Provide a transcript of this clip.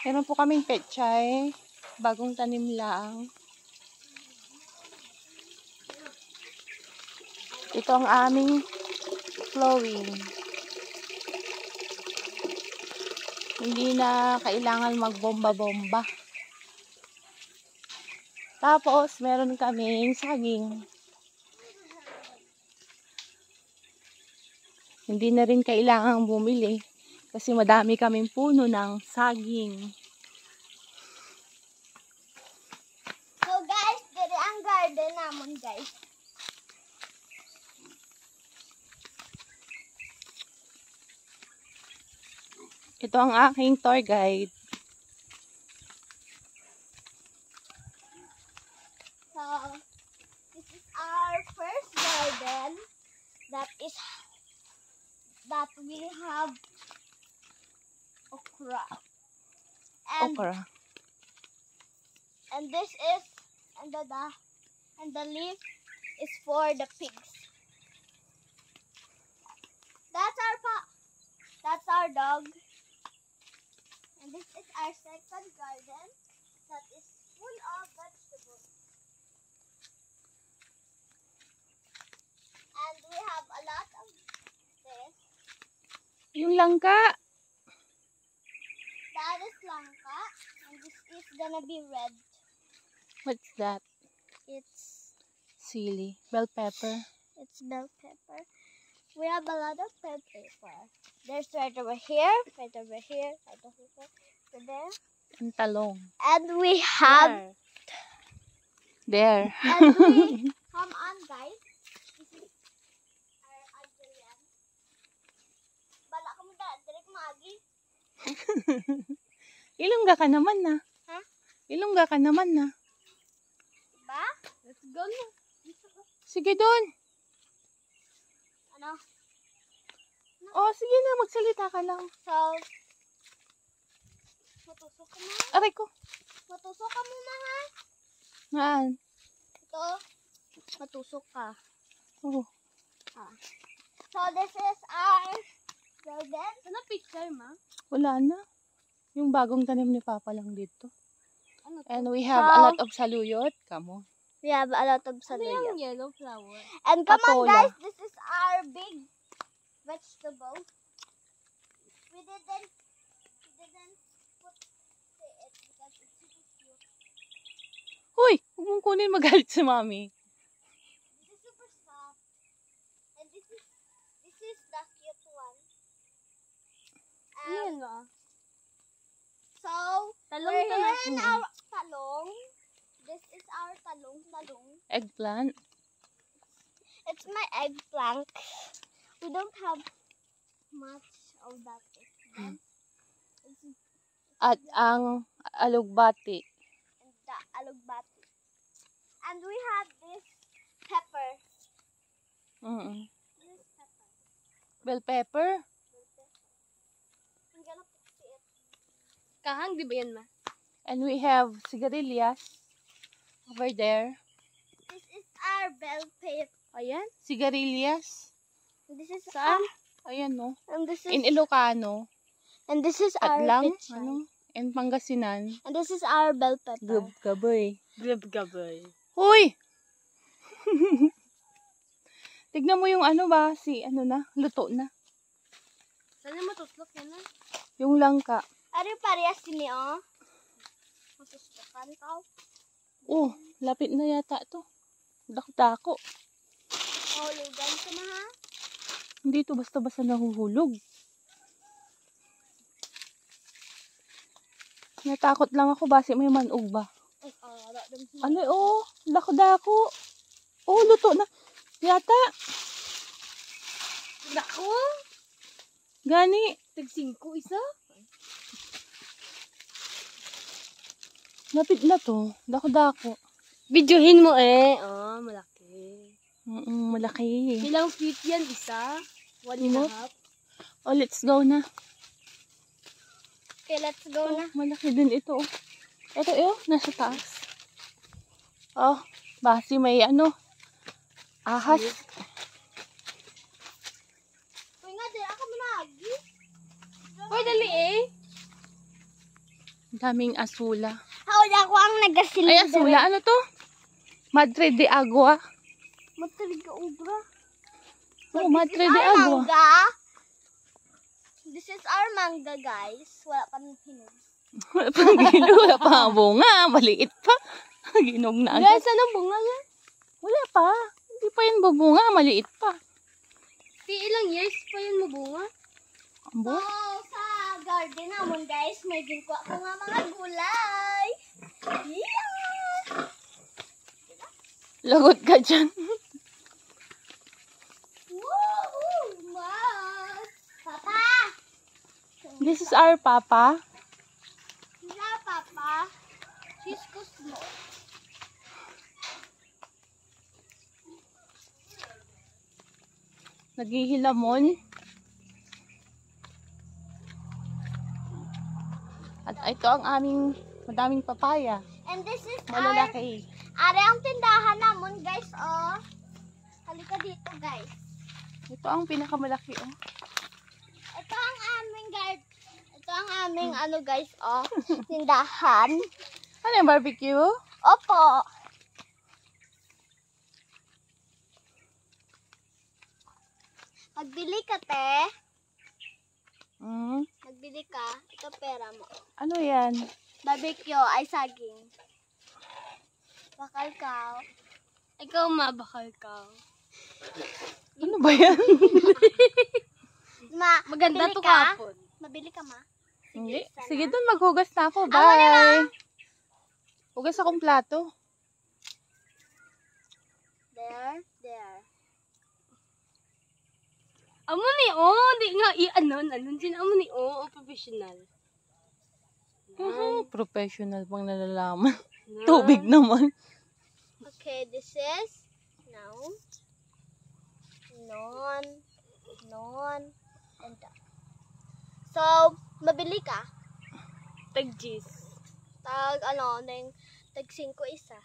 Meron po kaming pechay. Bagong tanim lang. Ito ang aming flowing. Hindi na kailangan magbomba-bomba. Tapos, meron kaming saging. Hindi na rin kailangan bumili kasi madami kaming puno ng saging. So guys, dito ang garden namin guys. Ito ang aking tour guide. So, this is our first garden that we have okra. Okra. And this is and the leaf is for the pigs. That's our dog. And this is our second garden that is full of vegetables. And we have a lot of this. Yung langka. That is langka. And this is gonna be red. What's that? It's Sili. Bell pepper. It's bell pepper. We have a lot of bell pepper. There's right over here, right over here, right over there. Ang talong. And we have There. and we come on guys. This is our Adrian. Bala ka mo direct magi. Ilongga ka naman na. Ha? Ilongga ka naman na. Diba? Let's go na. Sige doon. Ano? Oh, sige na. Magsalita ka lang. So, matusok ka na. Aray ko. Matusok ka muna ha. Ngaan? Ito, matusok ka. Oh. So, this is our garden. Ano picture, ma? Wala na. Yung bagong tanim ni Papa lang dito. Ano to? And we have a lot of saluyot. Come on. We have a lot of Ano saluyot. yung yellow flower? And come on Patola. guys, this is our big vegetable. We didn't put it because it's super cute. Hoy! Huwag mong kunin, magalit si Mami. This is super soft. And this is the cute one. Ano yun ah? So, Talong we're to na. in our talong. This is our talong. Eggplant. It's my eggplant. We don't have much of that. At ang alugbati. And the alugbati. And we have this pepper. This pepper. Bell pepper. I'm gonna put it. Kahang, di ba yan ma? And we have sigarilyas. Over there. This is our bell pepper. Ayan. Sigarilyas. This is Saan? Ayan no. and this is In Ilocano. and this is At our lang. pechay. Ano? In Pangasinan. And this is our bell pepper. Gaboy. Grab-gabay. Hoy! Tignan mo yung ano ba? Ano na? Luto na. Saan yung matuslok yan ah? Yung langka. Ari parehas ini oh. Masusukan tao. Oh, lapit na yata to. Dako-dako. Mahulugan ka na ha. Hindi to basta-basta nahuhulog. Natakot lang ako base may manog ba? Ay, wala dun. Ano oh, dako-dako. Oh, luto na. Yata. Nako! Gani. Tag-5 isa? Lapit na to. Dako-dako. Videohin mo eh. Oh, malaki. Malaki. Ilang feet yan? Isa? 1.5? Oh, let's go na. Okay, let's go na. Malaki din ito. Ito nasa taas. Oh, basi may ahas. Uy nga, di ako managi. Daming asula. Hawala ako ang nagasilid. Ay, asula. Ano to? Madre de Agua. Matarig ka ubra. Oh, Madre de Our Agua. manga. This is our manga, guys. Wala pa nang hinog. Wala pang gilo. Wala pa ang bunga. Maliit pa. Ginog na agad. Guys, anong bunga yan? Wala pa. Hindi pa yan bubunga. Maliit pa. Ilang years pa yan mabunga? Ang So, buhay. sa garden naman, guys, may ginkuha ko nga mga gulay. Yeah! Lagot ka dyan. Woohoo! Wow! Papa! This is our papa. Sila, Papa. She's Cosmo. Naghihilamon. At ito ang aming madaming papaya. And this is Malalaki. are ang tindahan namon, guys, oh. Halika dito, guys. Ito ang pinakamalaki, oh. Ito ang aming ano, guys, oh. Tindahan. Ano yung barbecue? Opo. Magbili ka, te. Magbili ka. Ito pera mo. Ano yan? Barbecue ay saging. Bakal ka. Ikaw mabakal ka. Ano ba yan? Maganda bili to ka? kapon. Mabili ka, ma. Hindi. isa Sige na. dun, maghugas na ako. Ako na, Bye! Hugas akong plato. There. Amo ni di nga i-anon din amo ni professional. Professional pang nalalaman. Tubig naman. Okay, this is non, and that. So, mabili ka. Tag-gis. Tag 5 isa.